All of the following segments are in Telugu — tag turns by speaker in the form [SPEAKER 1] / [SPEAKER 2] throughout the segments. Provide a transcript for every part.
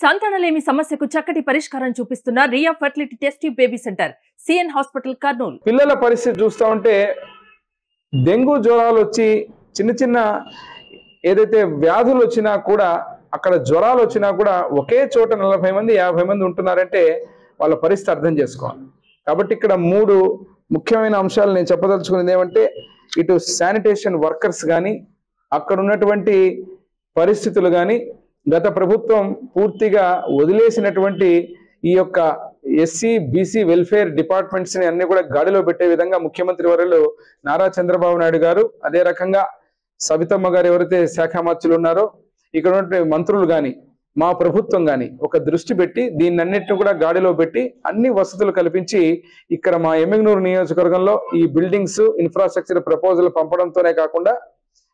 [SPEAKER 1] సంతానలేమి సమస్యకు చక్కటి పరిష్కారం చూపిస్తున్న Riya fertility test baby centre CN hospital Kurnool.
[SPEAKER 2] పిల్లల పరిస్థితి చూస్తూ ఉంటే డెంగ్యూ జ్వరాలు వచ్చి చిన్న చిన్న ఏదైతే వ్యాధులు వచ్చినా కూడా అక్కడ జ్వరాలు వచ్చినా కూడా ఒకే చోట 40 మంది 50 మంది ఉంటున్నారంటే వాళ్ళ పరిస్థితి అర్థం చేసుకోవాలి. కాబట్టి ఇక్కడ 3 ముఖ్యమైన అంశాలు నేను చెప్పదలుచుకునేది ఏమంటే, ఇటు శానిటేషన్ వర్కర్స్ కానీ అక్కడ ఉన్నటువంటి పరిస్థితులు కానీ గత ప్రభుత్వం పూర్తిగా వదిలేసినటువంటి ఈ యొక్క ఎస్సీ బీసీ వెల్ఫేర్ డిపార్ట్మెంట్స్ ని అన్ని కూడా గాడిలో పెట్టే విధంగా ముఖ్యమంత్రి వర్యులు నారా చంద్రబాబు నాయుడు గారు, అదే రకంగా సవితమ్మ గారు ఎవరైతే శాఖ మంత్రులు ఉన్నారో ఇక్కడ ఉన్నటువంటి మంత్రులు కానీ మా ప్రభుత్వం కానీ ఒక దృష్టి పెట్టి దీన్నన్నిటిని కూడా గాడిలో పెట్టి అన్ని వసతులు కల్పించి ఇక్కడ మా ఎమ్మిగనూరు నియోజకవర్గంలో ఈ బిల్డింగ్స్ ఇన్ఫ్రాస్ట్రక్చర్ ప్రపోజల్ పంపడంతోనే కాకుండా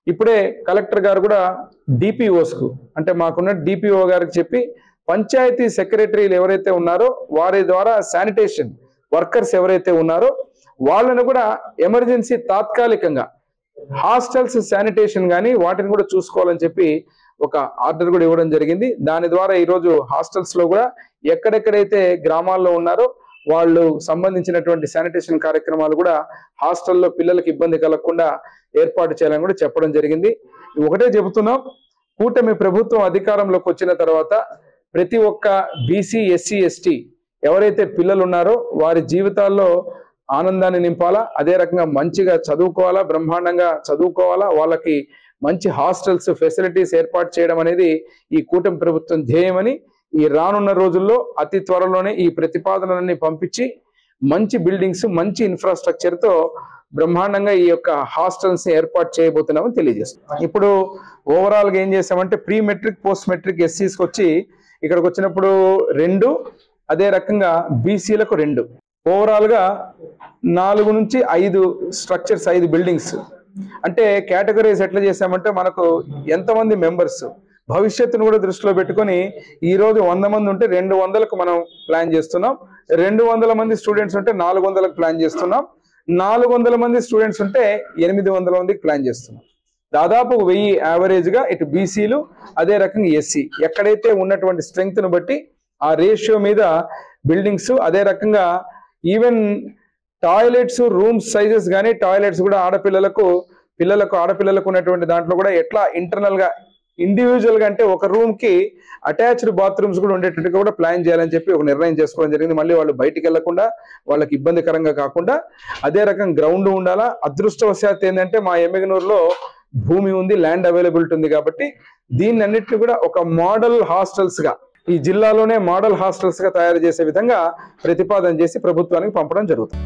[SPEAKER 2] ఇప్పుడే కలెక్టర్ గారు కూడా డిపిఓస్కు అంటే మాకున్న డిపిఓ గారికి చెప్పి పంచాయతీ సెక్రటరీలు ఎవరైతే ఉన్నారో వారి ద్వారా శానిటేషన్ వర్కర్స్ ఎవరైతే ఉన్నారో వాళ్ళను కూడా ఎమర్జెన్సీ తాత్కాలికంగా హాస్టల్స్ శానిటేషన్ కానీ వాటిని కూడా చూసుకోవాలని చెప్పి ఒక ఆర్డర్ కూడా ఇవ్వడం జరిగింది. దాని ద్వారా ఈరోజు హాస్టల్స్ లో కూడా ఎక్కడెక్కడైతే గ్రామాల్లో ఉన్నారో వాళ్ళు సంబంధించినటువంటి శానిటేషన్ కార్యక్రమాలు కూడా హాస్టల్లో పిల్లలకు ఇబ్బంది కలగకుండా ఏర్పాటు చేయాలని కూడా చెప్పడం జరిగింది. ఒకటే చెబుతున్నాం, కూటమి ప్రభుత్వం అధికారంలోకి వచ్చిన తర్వాత ప్రతి ఒక్క బీసీ ఎస్సీ ఎస్టీ ఎవరైతే పిల్లలు ఉన్నారో వారి జీవితాల్లో ఆనందాన్ని నింపాలా, అదే రకంగా మంచిగా చదువుకోవాలా, బ్రహ్మాండంగా చదువుకోవాలా, వాళ్ళకి మంచి హాస్టల్స్ ఫెసిలిటీస్ ఏర్పాటు చేయడం అనేది ఈ కూటమి ప్రభుత్వం ధ్యేయమని ఈ రానున్న రోజుల్లో అతి త్వరలోనే ఈ ప్రతిపాదనలన్నీ పంపించి మంచి బిల్డింగ్స్ మంచి ఇన్ఫ్రాస్ట్రక్చర్ తో బ్రహ్మాండంగా ఈ యొక్క హాస్టల్స్ ని ఏర్పాటు చేయబోతున్నామని తెలియజేస్తున్నాం. ఇప్పుడు ఓవరాల్ గా ఏం చేసామంటే ప్రీ మెట్రిక్ పోస్ట్ మెట్రిక్ ఎస్సీస్కి వచ్చి ఇక్కడికి వచ్చినప్పుడు 2, అదే రకంగా బీసీలకు 2, ఓవరాల్ గా 4 నుంచి 5 స్ట్రక్చర్స్ 5 బిల్డింగ్స్ అంటే కేటగిరీస్ ఎట్లా చేసామంటే మనకు ఎంతమంది మెంబర్స్ భవిష్యత్తును కూడా దృష్టిలో పెట్టుకొని ఈ రోజు 100 మంది ఉంటే 200కు మనం ప్లాన్ చేస్తున్నాం, 200 మంది స్టూడెంట్స్ ఉంటే 400కు ప్లాన్ చేస్తున్నాం, 400 మంది స్టూడెంట్స్ ఉంటే 800 మందికి ప్లాన్ చేస్తున్నాం. దాదాపు 1000 యావరేజ్ గా ఇటు బీసీలు అదే రకంగా ఎస్సీ ఎక్కడైతే ఉన్నటువంటి స్ట్రెంగ్త్ ను బట్టి ఆ రేషియో మీద బిల్డింగ్స్, అదే రకంగా ఈవెన్ టాయిలెట్స్ రూమ్స్ సైజెస్ కానీ టాయిలెట్స్ కూడా ఆడపిల్లలకు ఉన్నటువంటి దాంట్లో కూడా ఎట్లా ఇంటర్నల్ గా ఇండివిజువల్ గా అంటే ఒక రూమ్ కి అటాచ్డ్ బాత్రూమ్స్ కూడా ఉండేటట్టుగా కూడా ప్లాన్ చేయాలని చెప్పి ఒక నిర్ణయం చేసుకోవడం జరిగింది. మళ్ళీ వాళ్ళు బయటికి వెళ్లకుండా వాళ్ళకి ఇబ్బందికరంగా కాకుండా అదే రకం గ్రౌండ్ ఉండాలా. అదృష్టవశాత్తు ఏంటంటే మా ఎమ్మిగనూరులో భూమి ఉంది, ల్యాండ్ అవైలబిలిటీ ఉంది కాబట్టి దీన్ని అన్నిటిని కూడా ఒక మోడల్ హాస్టల్స్ గా ఈ జిల్లాలోనే మోడల్ హాస్టల్స్ గా తయారు చేసే విధంగా ప్రతిపాదన చేసి ప్రభుత్వానికి పంపడం జరుగుతుంది.